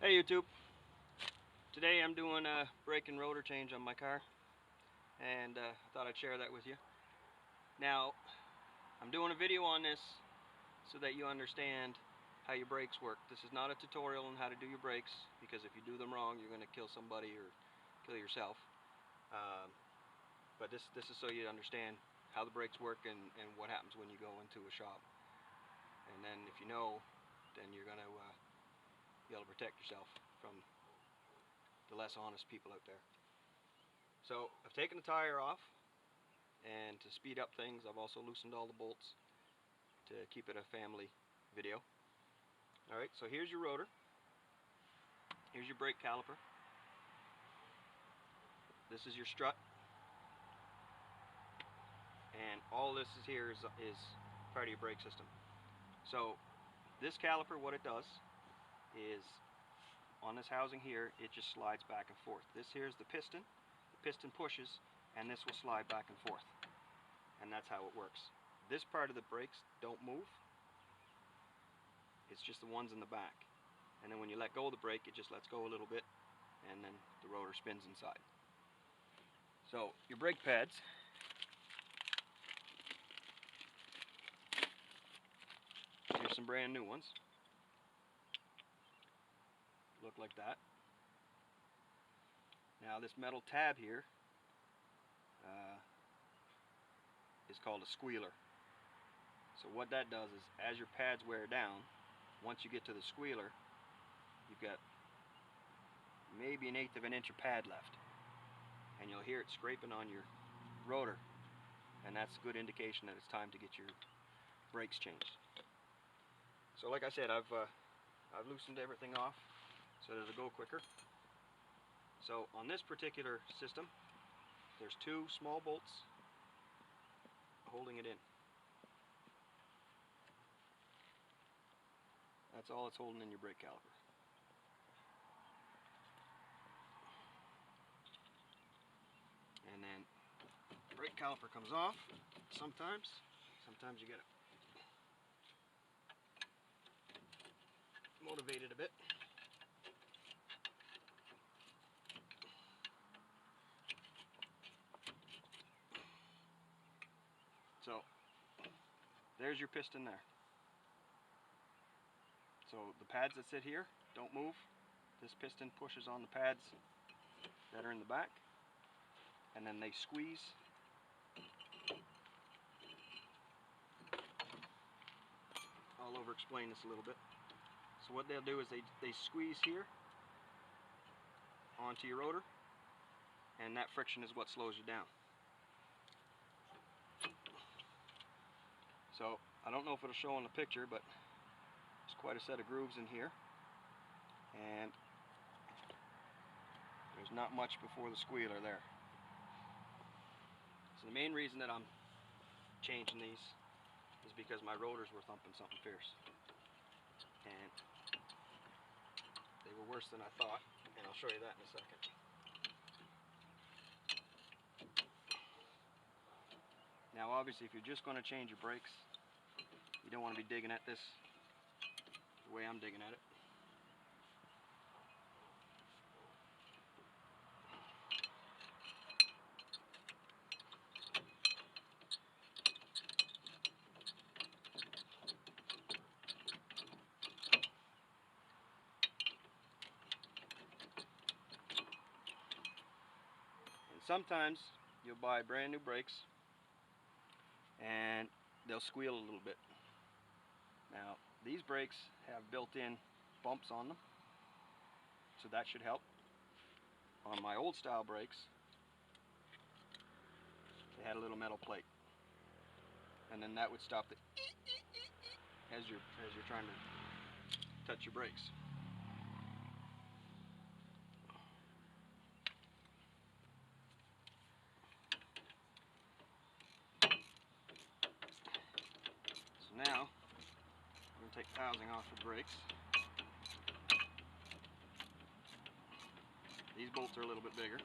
Hey YouTube, today I'm doing a brake and rotor change on my car, and I thought I'd share that with you. Now, I'm doing a video on this so that you understand how your brakes work. This is not a tutorial on how to do your brakes, because if you do them wrong you're going to kill somebody or kill yourself. But this is so you understand how the brakes work and what happens when you go into a shop. And then if you know, then you're going to be able to protect yourself from the less honest people out there. So I've taken the tire off, and to speed up things I've also loosened all the bolts to keep it a family video. Alright, so here's your rotor, here's your brake caliper, this is your strut, and all this is here is part of your brake system. So this caliper, what it does is, on this housing here, it just slides back and forth. This here is the piston pushes, and this will slide back and forth, and that's how it works. This part of the brakes don't move, it's just the ones in the back, and then when you let go of the brake it just lets go a little bit, and then the rotor spins inside. So your brake pads, here's some brand new ones, look like that. Now this metal tab here is called a squealer. So what that does is, as your pads wear down, once you get to the squealer, you've got maybe 1/8 of an inch of pad left, and you'll hear it scraping on your rotor, and that's a good indication that it's time to get your brakes changed. So like I said, I've loosened everything off so that it'll go quicker. So on this particular system, there's 2 small bolts holding it in. That's all it's holding in your brake caliper. And then the brake caliper comes off sometimes you get it motivated a bit. So there's your piston there. So the pads that sit here don't move. This piston pushes on the pads that are in the back, and then they squeeze. I'll over explain this a little bit. So what they'll do is they squeeze here onto your rotor, and that friction is what slows you down. So I don't know if it'll show on the picture, but there's quite a set of grooves in here, and there's not much before the squealer there. So the main reason that I'm changing these is because my rotors were thumping something fierce, and they were worse than I thought, and I'll show you that in a second. Now obviously if you're just going to change your brakes, you don't want to be digging at this the way I'm digging at it. And sometimes you'll buy brand new brakes and they'll squeal a little bit. Now these brakes have built-in bumps on them, so that should help. On my old style brakes, they had a little metal plate, and then that would stop the as you're trying to touch your brakes. So now I'm going to take the housing off the brakes. These bolts are a little bit bigger.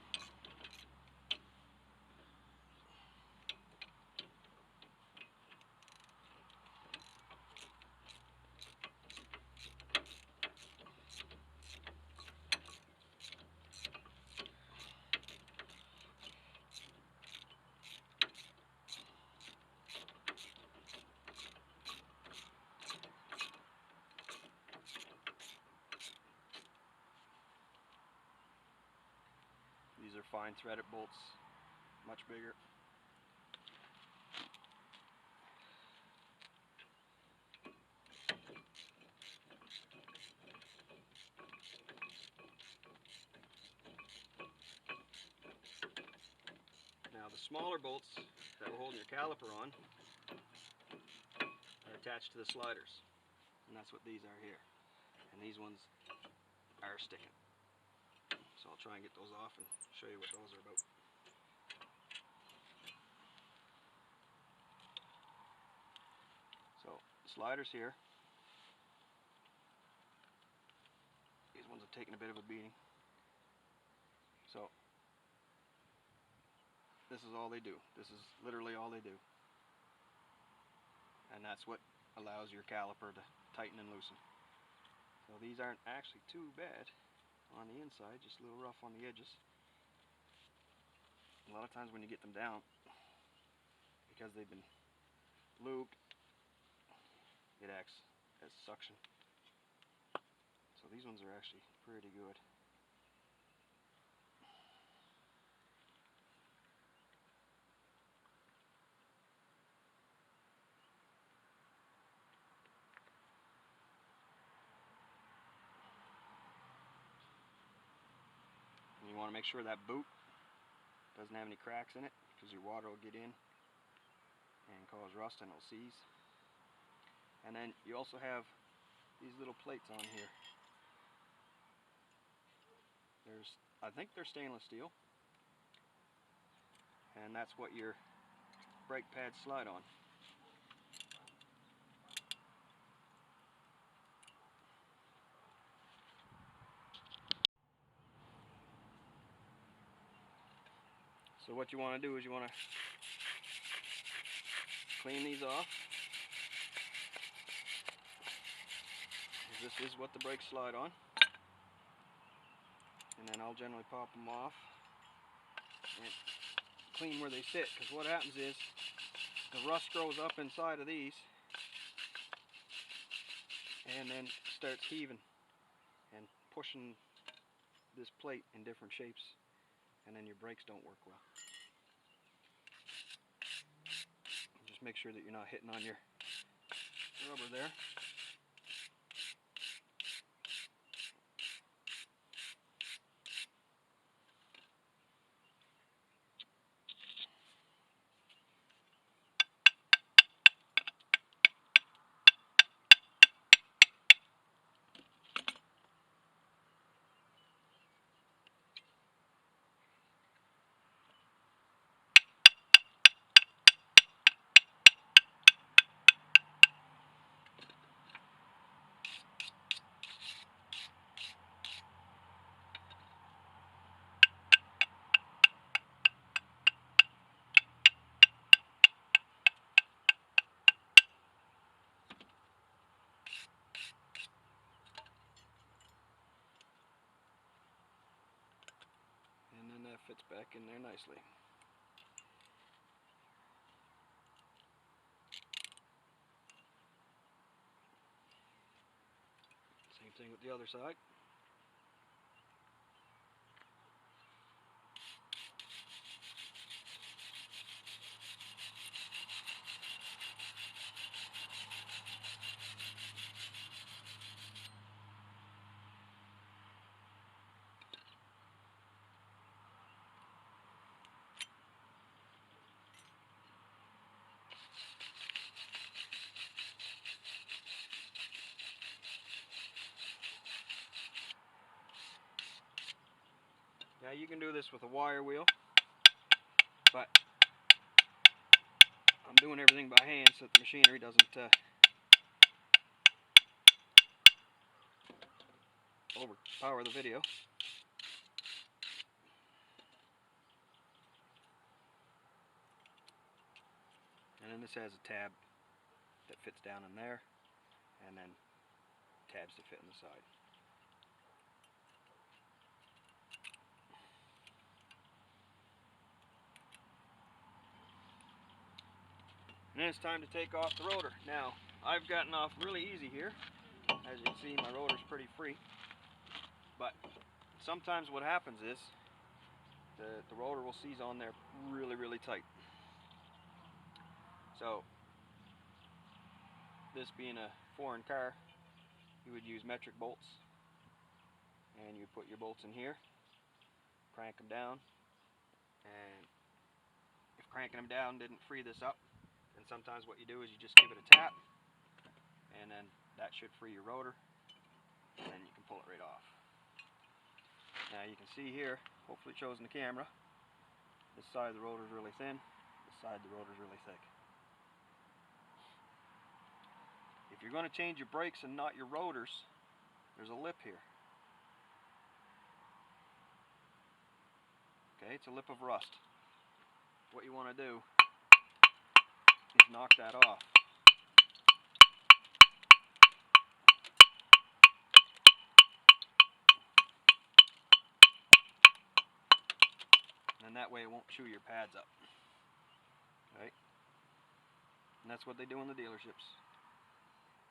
fine threaded bolts, much bigger. Now the smaller bolts that will hold your caliper on are attached to the sliders, and that's what these are here. And these ones are sticking. So I'll try and get those off and show you what those are about. So sliders here. These ones have taken a bit of a beating. So this is all they do. This is literally all they do. And that's what allows your caliper to tighten and loosen. So these aren't actually too bad on the inside, just a little rough on the edges. A lot of times when you get them down, because they've been lubed, it acts as suction. So these ones are actually pretty good. And you want to make sure that boot doesn't have any cracks in it, because your water will get in and cause rust and it'll seize. And then you also have these little plates on here. I think they're stainless steel, and that's what your brake pads slide on. So what you want to do is you want to clean these off. This is what the brakes slide on. And then I'll generally pop them off and clean where they sit, because what happens is the rust grows up inside of these and then starts heaving and pushing this plate in different shapes, and then your brakes don't work well. Just make sure that you're not hitting on your rubber there. And then that fits back in there nicely. Same thing with the other side. Now you can do this with a wire wheel, but I'm doing everything by hand so that the machinery doesn't overpower the video. And then this has a tab that fits down in there, and then tabs to fit in the side. And then it's time to take off the rotor. Now, I've gotten off really easy here. As you can see, my rotor's pretty free. But sometimes what happens is the rotor will seize on there really, really tight. So this being a foreign car, you would use metric bolts, and you put your bolts in here, crank them down, and if cranking them down didn't free this up, then sometimes what you do is you just give it a tap, and then that should free your rotor, and then you can pull it right off. Now you can see here, hopefully it shows in the camera, this side of the rotor is really thin, this side of the rotor is really thick. If you're going to change your brakes and not your rotors, there's a lip here. Okay, it's a lip of rust. What you want to do is knock that off. And that way it won't chew your pads up. Right? And that's what they do in the dealerships.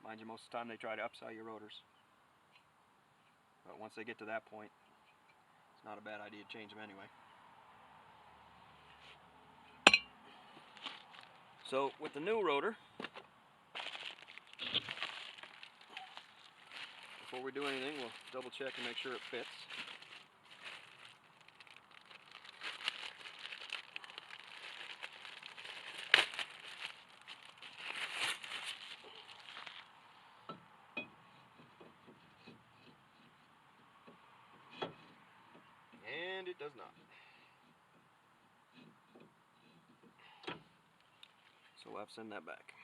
Mind you, most of the time they try to upsell your rotors. But once they get to that point, it's not a bad idea to change them anyway. So with the new rotor, before we do anything, we'll double check and make sure it fits. And it does not. So we'll have to send that back.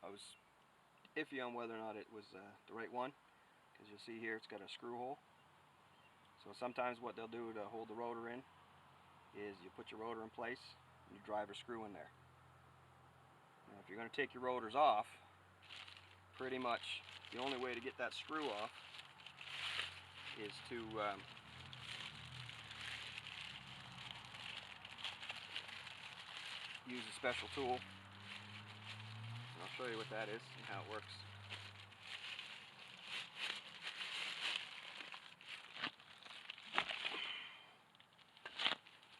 I was iffy on whether or not it was the right one, because you'll see here it's got a screw hole. So sometimes what they'll do to hold the rotor in is you put your rotor in place and you drive a screw in there. Now if you're going to take your rotors off, pretty much the only way to get that screw off is to use a special tool. And I'll show you what that is and how it works.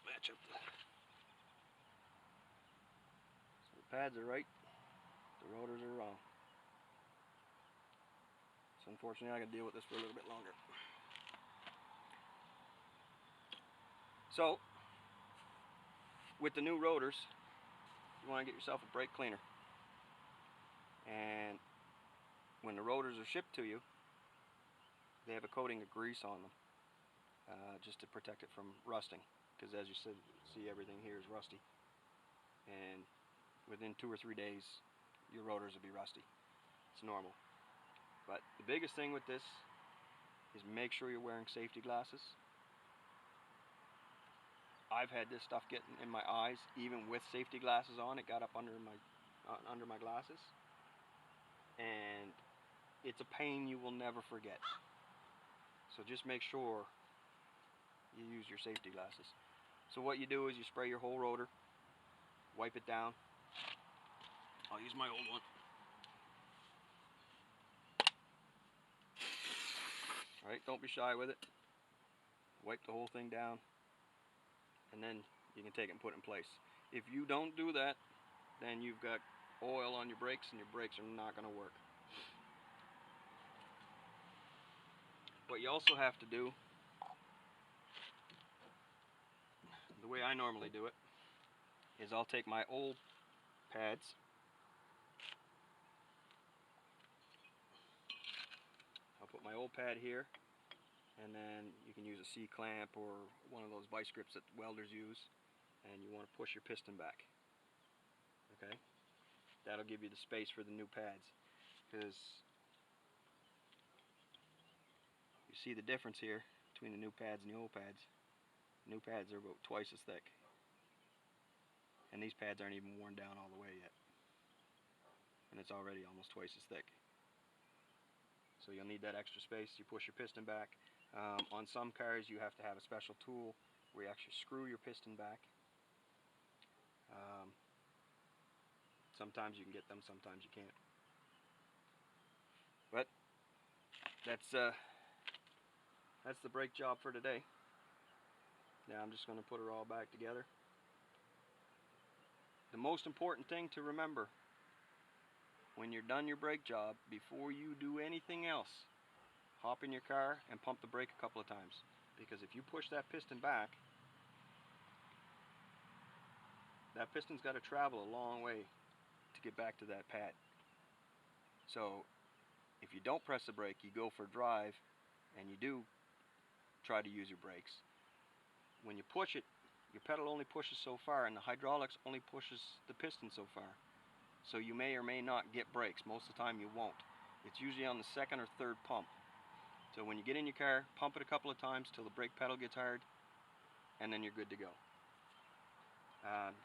Match up so the pads are right, the rotors are wrong. So unfortunately I got to deal with this for a little bit longer. So with the new rotors, you want to get yourself a brake cleaner. And when the rotors are shipped to you, they have a coating of grease on them, just to protect it from rusting. Because as you see, everything here is rusty. And within 2 or 3 days, your rotors will be rusty. It's normal. But the biggest thing with this is make sure you're wearing safety glasses. I've had this stuff getting in my eyes, even with safety glasses on. It got up under my glasses. And it's a pain you will never forget. So just make sure you use your safety glasses. So what you do is you spray your whole rotor, wipe it down. I'll use my old one. Alright, don't be shy with it. Wipe the whole thing down, and then you can take it and put it in place. If you don't do that, then you've got oil on your brakes, and your brakes are not going to work. What you also have to do, the way I normally do it, is I'll take my old pads, I'll put my old pad here, and then you can use a C-clamp or one of those vice grips that welders use, and you want to push your piston back. Okay? That'll give you the space for the new pads, because you see the difference here between the new pads and the old pads. The new pads are about twice as thick, and these pads aren't even worn down all the way yet, and it's already almost twice as thick. So you'll need that extra space. You push your piston back. On some cars you have to have a special tool where you actually screw your piston back. Sometimes you can get them, sometimes you can't. But that's the brake job for today. Now I'm just going to put her all back together. The most important thing to remember when you're done your brake job, before you do anything else, hop in your car and pump the brake a couple of times. Because if you push that piston back, that piston's got to travel a long way to get back to that pad. So if you don't press the brake, you go for a drive, and you do try to use your brakes. When you push it, your pedal only pushes so far, and the hydraulics only pushes the piston so far. So you may or may not get brakes. Most of the time you won't. It's usually on the second or third pump. So when you get in your car, pump it a couple of times till the brake pedal gets hard, and then you're good to go.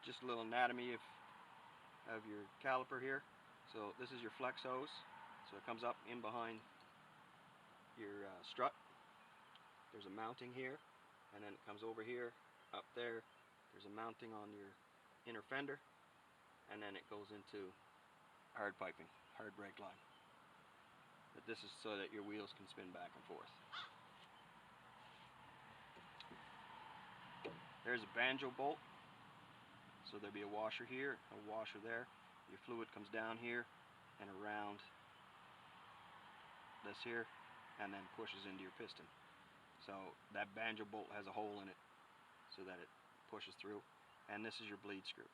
Just a little anatomy of your caliper here. So this is your flex hose. So it comes up in behind your strut. There's a mounting here, and then it comes over here, up there. There's a mounting on your inner fender, and then it goes into hard piping, hard brake line. But this is so that your wheels can spin back and forth. There's a banjo bolt. So there'll be a washer here, a washer there. Your fluid comes down here and around this here, and then pushes into your piston. So that banjo bolt has a hole in it so that it pushes through. And this is your bleed screw.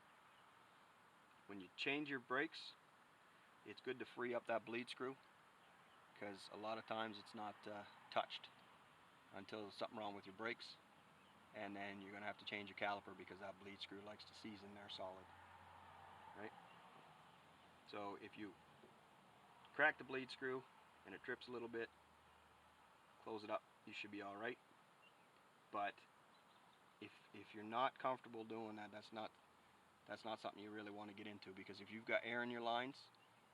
When you change your brakes, it's good to free up that bleed screw, because a lot of times it's not touched until there's something wrong with your brakes, and then you're going to have to change your caliper because that bleed screw likes to seize in there solid, right? So if you crack the bleed screw and it trips a little bit, close it up, you should be alright. But if you're not comfortable doing that, that's not something you really want to get into, because if you've got air in your lines,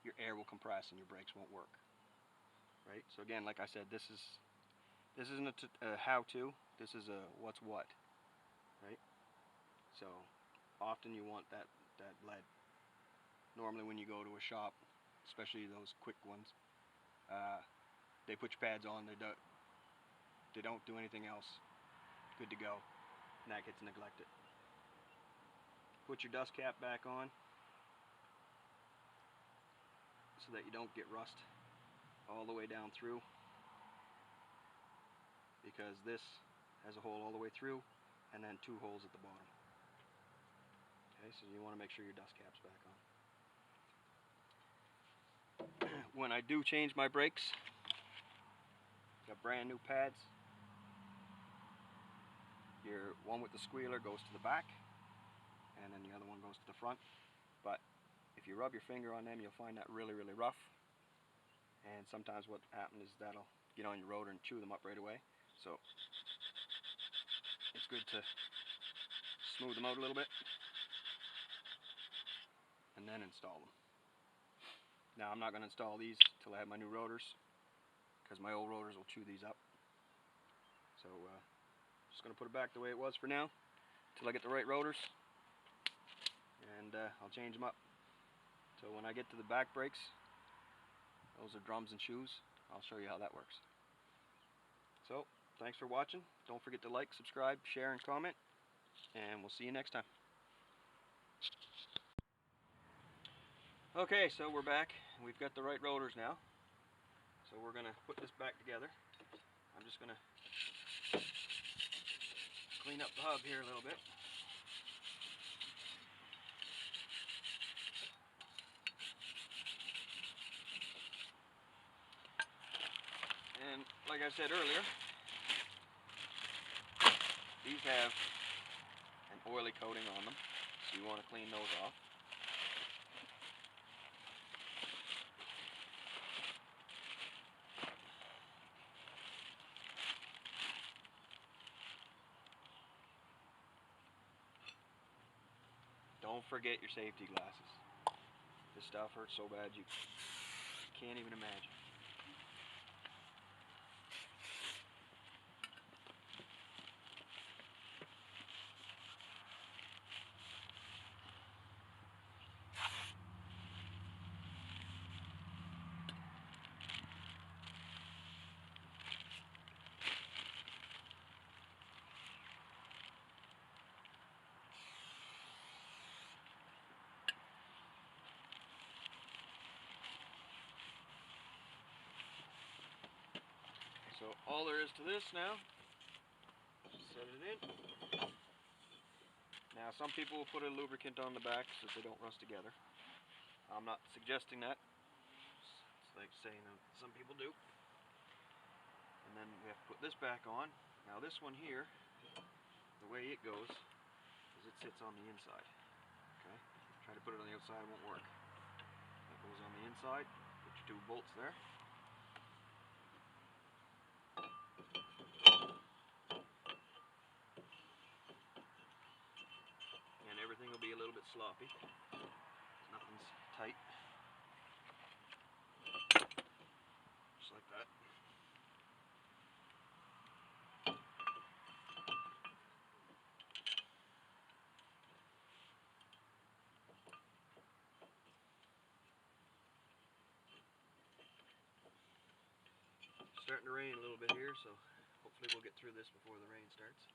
your air will compress and your brakes won't work. Right? So again, like I said, this isn't a how-to. This is a what's what. Right? So often you want that lead. Normally when you go to a shop, especially those quick ones, they put your pads on. They don't do anything else. Good to go. And that gets neglected. Put your dust cap back on so that you don't get rust all the way down through, because this has a hole all the way through and then two holes at the bottom. Okay, so you want to make sure your dust cap's back on. When I do change my brakes, got brand new pads. Your one with the squealer goes to the back, and then the other one goes to the front. But if you rub your finger on them, you'll find that really, really rough. And sometimes what happens is that'll get on your rotor and chew them up right away. So it's good to smooth them out a little bit and then install them. Now I'm not going to install these until I have my new rotors, because my old rotors will chew these up. So just going to put it back the way it was for now until I get the right rotors, and I'll change them up. So when I get to the back brakes, those are drums and shoes. I'll show you how that works. So thanks for watching. Don't forget to like, subscribe, share, and comment, and we'll see you next time. Okay, so we're back. We've got the right rotors now. So we're going to put this back together. I'm just going to clean up the hub here a little bit. And like I said earlier, these have an oily coating on them, so you want to clean those off. Don't forget your safety glasses. This stuff hurts so bad you can't even imagine. So all there is to this now, set it in. Now some people will put a lubricant on the back so that they don't rust together. I'm not suggesting that. It's like saying some people do. And then we have to put this back on. Now this one here, the way it goes is it sits on the inside. Okay? Try to put it on the outside, it won't work. That goes on the inside. Put your 2 bolts there. And everything will be a little bit sloppy. Nothing's tight. Just like that. Starting to rain a little bit here, so hopefully we'll get through this before the rain starts.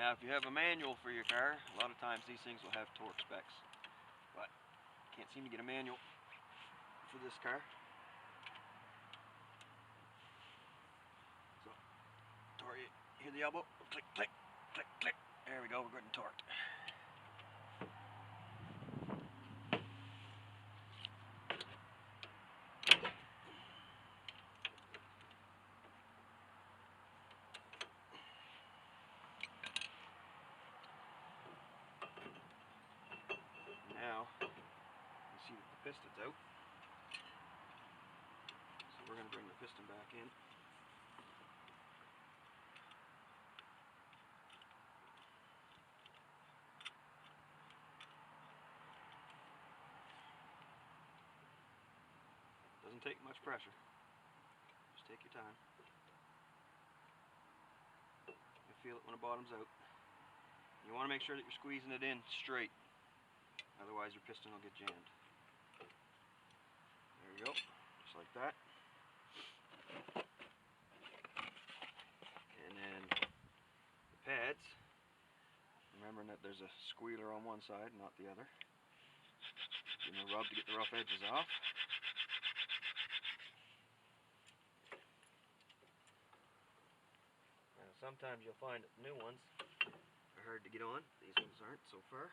Now if you have a manual for your car, a lot of times these things will have torque specs. But can't seem to get a manual for this car. So, torque, hear the elbow? Click, click, click, click. There we go, we're good and torqued. Now, you see that the piston's out. So we're going to bring the piston back in. Doesn't take much pressure. Just take your time. You feel it when it bottoms out. You want to make sure that you're squeezing it in straight. Otherwise your piston will get jammed. There you go. Just like that. And then the pads, remembering that there's a squealer on one side, not the other. Give them a rub to get the rough edges off. Now sometimes you'll find that new ones are hard to get on. These ones aren't so far.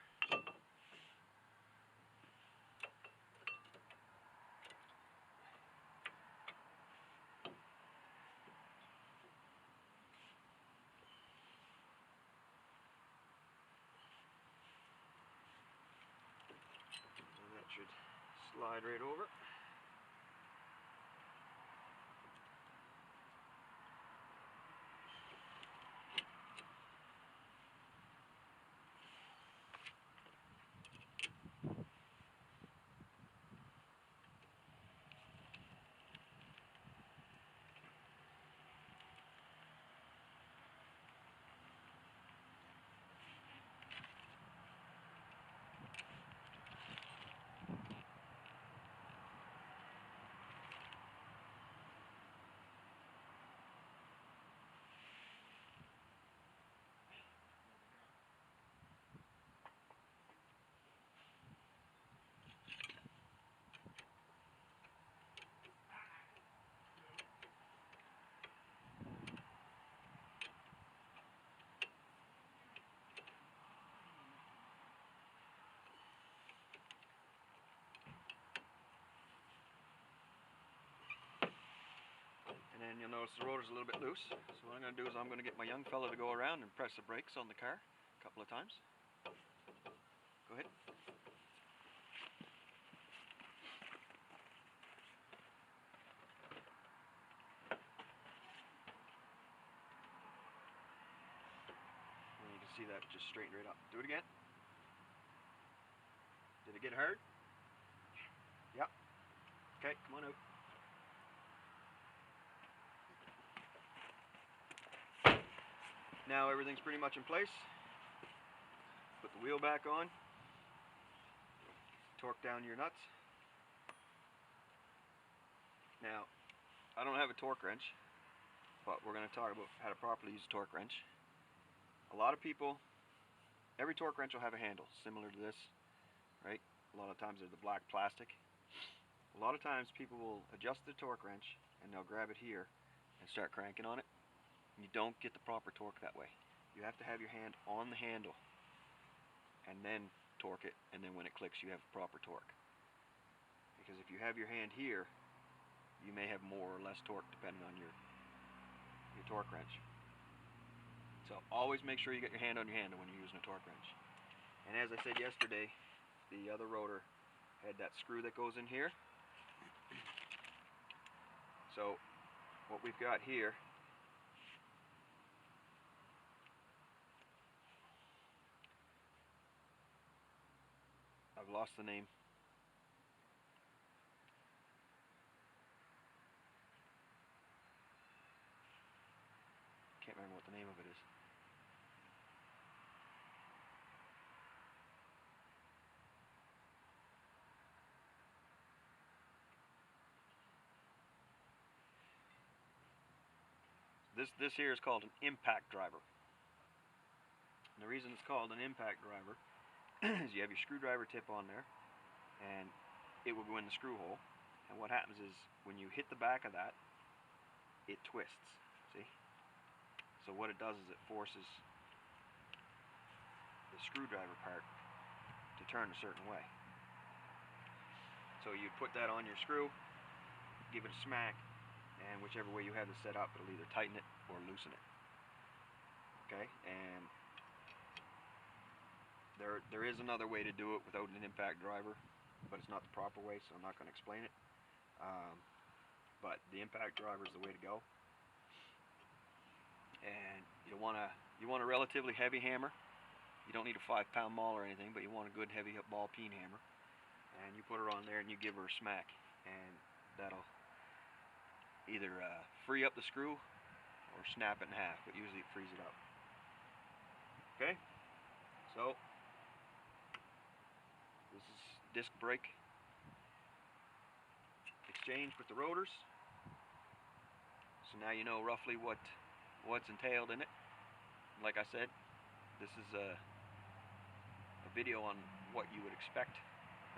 And that should slide right over. And then you'll notice the rotor's a little bit loose. So what I'm going to do is I'm going to get my young fella to go around and press the brakes on the car a couple of times. Go ahead. that just straightened right up. Do it again. Did it get hard? Yep. Okay, come on out. Now everything's pretty much in place. Put the wheel back on. Torque down your nuts. Now, I don't have a torque wrench, but we're going to talk about how to properly use a torque wrench. A lot of people, every torque wrench will have a handle similar to this, right? A lot of times they're the black plastic. A lot of times people will adjust the torque wrench and they'll grab it here and start cranking on it. You don't get the proper torque that way. You have to have your hand on the handle and then torque it, and then when it clicks you have proper torque. Because if you have your hand here, you may have more or less torque depending on your torque wrench. So always make sure you get your hand on your handle when you're using a torque wrench. And as I said yesterday, the other rotor had that screw that goes in here. So what we've got here I've lost the name. Can't remember what the name of it is. This here is called an impact driver. And the reason it's called an impact driver is you have your screwdriver tip on there, and it will go in the screw hole. And what happens is when you hit the back of that, it twists. See? So what it does is it forces the screwdriver part to turn a certain way. So you put that on your screw, give it a smack, and whichever way you have it set up, it'll either tighten it or loosen it. Okay? And there is another way to do it without an impact driver, but it's not the proper way, so I'm not going to explain it. But the impact driver is the way to go. And you want a relatively heavy hammer. You don't need a 5-pound maul or anything, but you want a good heavy ball peen hammer. And you put her on there and you give her a smack, and that'll either free up the screw or snap it in half, but usually it frees it up. Okay, so this is disc brake exchange with the rotors. So now you know roughly what's entailed in it. Like I said, this is a video on what you would expect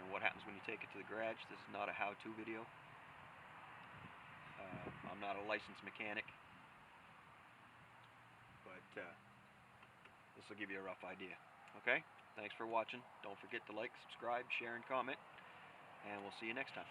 and what happens when you take it to the garage. This is not a how-to video. I'm not a licensed mechanic, but this will give you a rough idea. Okay? Thanks for watching. Don't forget to like, subscribe, share, and comment, and we'll see you next time.